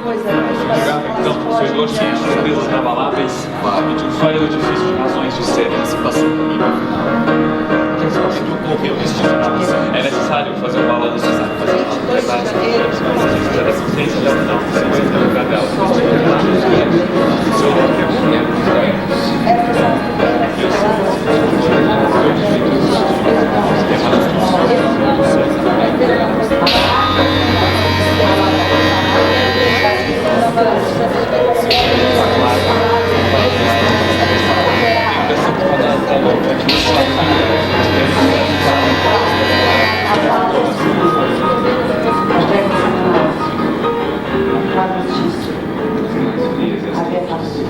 Pois é, Então, seus dois filhos, certezas inabaláveis, só eu difícil de razões de ser. Se passou comigo ao final. O que ocorreu neste tipo? É necessário fazer um balanço, verdade, da consciência da unidade, do lugar dela.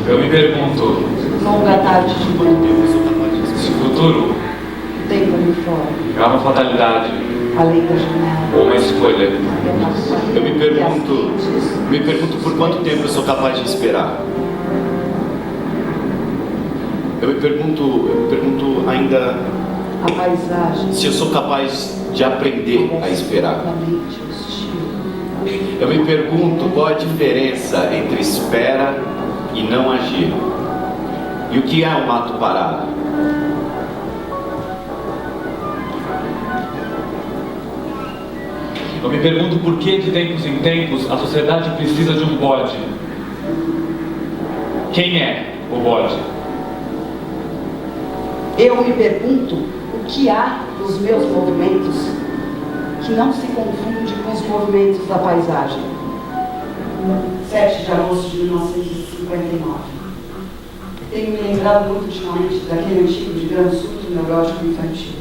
Eu me pergunto, longa tarde de manhã, se o futuro tempo ali fora, é uma fatalidade além da janela, ou uma escolha, Eu me pergunto por quanto tempo eu sou capaz de esperar. Eu me pergunto ainda a paisagem se eu sou capaz de aprender a esperar. completamente hostil. Eu me pergunto qual a diferença entre espera e não agir. E o que é um ato parado? eu me pergunto por que de tempos em tempos a sociedade precisa de um bode. Quem é o bode? Eu me pergunto o que há nos meus movimentos que não se confunde com os movimentos da paisagem. 7 de agosto de 1959. Tenho me lembrado muito ultimamente daquele antigo diagrama súbito neurótico infantil.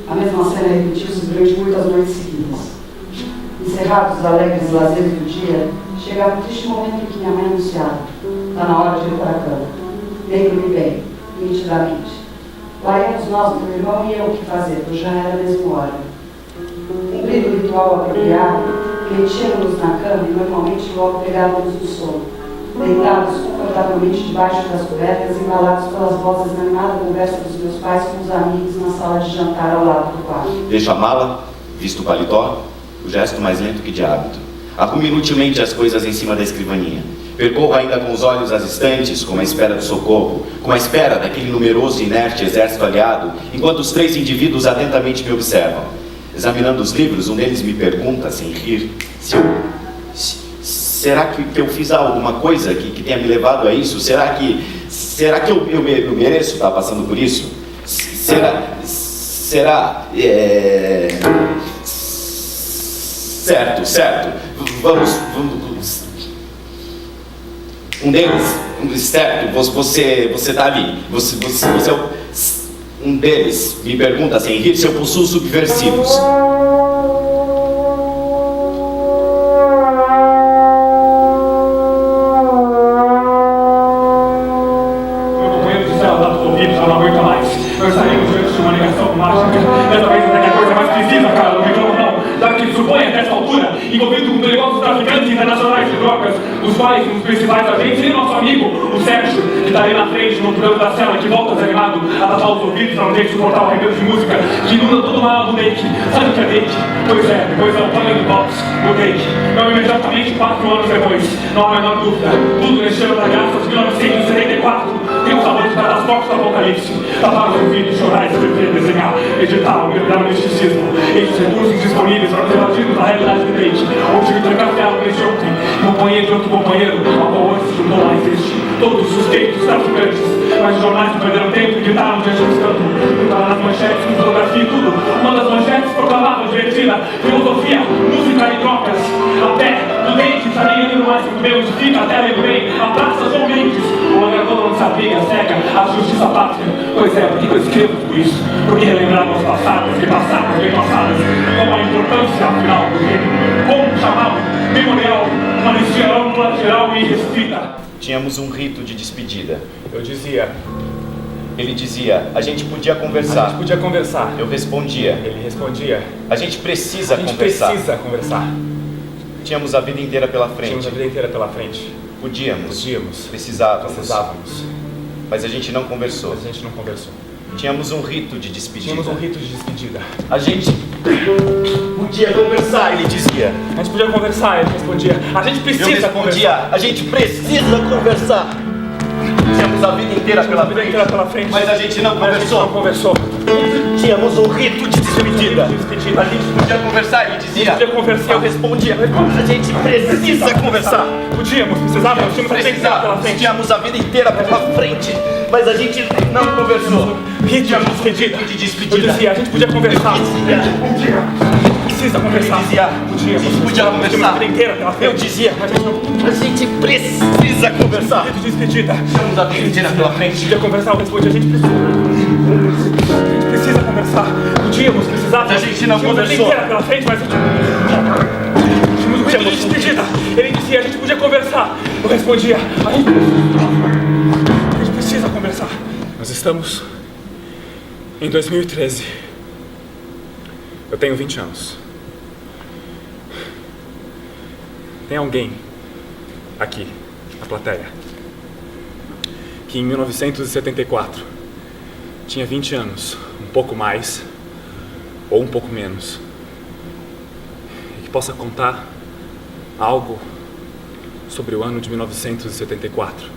A mesma cena repetiu-se durante muitas noites seguidas. Encerrados os alegres lazeres do dia, chegava o triste momento em que minha mãe anunciava: está na hora de ir para a cama. Lembro-me bem, nitidamente. Lá íamos nós, meu irmão e eu, o que fazer, pois já era a mesma hora. Cumprido o ritual apropriado, metíamos-nos na cama e normalmente logo pegávamos no sono, deitados confortavelmente debaixo das cobertas, embalados pelas vozes da animada conversa dos meus pais com os amigos na sala de jantar ao lado do quarto. Deixo a mala, visto o paletó, o gesto mais lento que de hábito. Arrumo inutilmente as coisas em cima da escrivaninha. Percorro ainda com os olhos as estantes, como a espera do socorro, como a espera daquele numeroso e inerte exército aliado, enquanto os 3 indivíduos atentamente me observam. Examinando os livros, um deles me pergunta, sem rir, será que eu fiz alguma coisa que tenha me levado a isso? Será que eu mereço estar passando por isso? Certo. Vamos. Um deles, certo, você está ali. Você é o... Um deles me pergunta sem rir se eu possuo subversivos. Meu companheiro de cela está ouvido, já não aguenta mais. Nós saímos diante de uma negação mágica. Dessa vez até que a coisa mais precisa, cara, não reclamo não. Já que supõe até essa altura, envolvido com perigosos traficantes internacionais de drogas, os quais, um dos principais agentes, e nosso amigo, o Sérgio, que está ali na frente, no canto da cela, que volta desanimado a tapar os ouvidos para não ter que suportar o arrebento de música que inunda todo o mal do Dake. Sabe o que é Dake? Pois é, depois é o Pânico Box, o Dake. Não imediatamente 4 anos depois, não há a menor dúvida. Tudo neste ano da graça de 1974 tem o sabor de catastróficos do apocalipse. Tapar os ouvidos, chorar, escrever, desenhar, editar, mergulhar no misticismo. Esses recursos disponíveis para os evadidos da realidade do Dake. Onde tive trancafiado desde ontem, companheiro de outro companheiro, ao qual hoje se juntou lá existe. Todos suspeitos, traficantes, mas os jornais perderam tempo e gritaram diante do escândalo. Estavam nas manchetes, com fotografia e tudo. Uma das manchetes proclamava divertida, filosofia, música e drogas. A pé, do dente, está nem indo mais muito bem onde fica, até lembrei, a Praça João Mendes. O lagrador onde se abriga, cega, a justiça pátria. Pois é, por que eu escrevo tudo isso? Porque relembramos as passadas, repassadas, bem passadas. Como a importância, afinal, do reino. Como chamá-lo? Memorial, uma anistia ampla, geral e restrita. Tínhamos um rito de despedida. Ele dizia, a gente podia conversar. Eu respondia, Ele respondia, a gente precisa conversar. Tínhamos a vida inteira pela frente. Podíamos, precisávamos. Mas a gente não conversou. Tínhamos um rito de despedida. A gente podia conversar, ele dizia. A gente podia conversar, ele respondia. A gente Eu precisa respondia, conversar. a gente precisa conversar. Tínhamos a vida inteira pela frente, mas a gente não conversou. Tínhamos um rito de despedida. A gente podia conversar, ele dizia. Podia conversar. Eu respondia, a gente precisa conversar. Podíamos, precisávamos, tínhamos a vida inteira pela frente. Tínhamos a vida inteira pela frente, mas a gente não conversou. Ritmo De despedida. Eu dizia, a gente podia conversar. Precisa conversar. Eu dizia, podíamos podia conversar. Tínhamos a vida inteira pela frente. Eu dizia, mas a gente não... a gente precisa conversar. Rito de despedida. Tínhamos a vida inteira pela frente. Podia conversar, eu respondi, a gente precisa conversar. Podíamos, precisávamos. A gente não Tínhamos a vida conversou. inteira pela frente, mas a gente... Tínhamos um rito de despedida. Ele dizia, a gente podia conversar. Eu respondia, a gente precisa conversar. Nós estamos em 2013. Eu tenho 20 anos. Tem alguém aqui, na plateia, que em 1974 tinha 20 anos, um pouco mais ou um pouco menos, e que possa contar algo sobre o ano de 1974?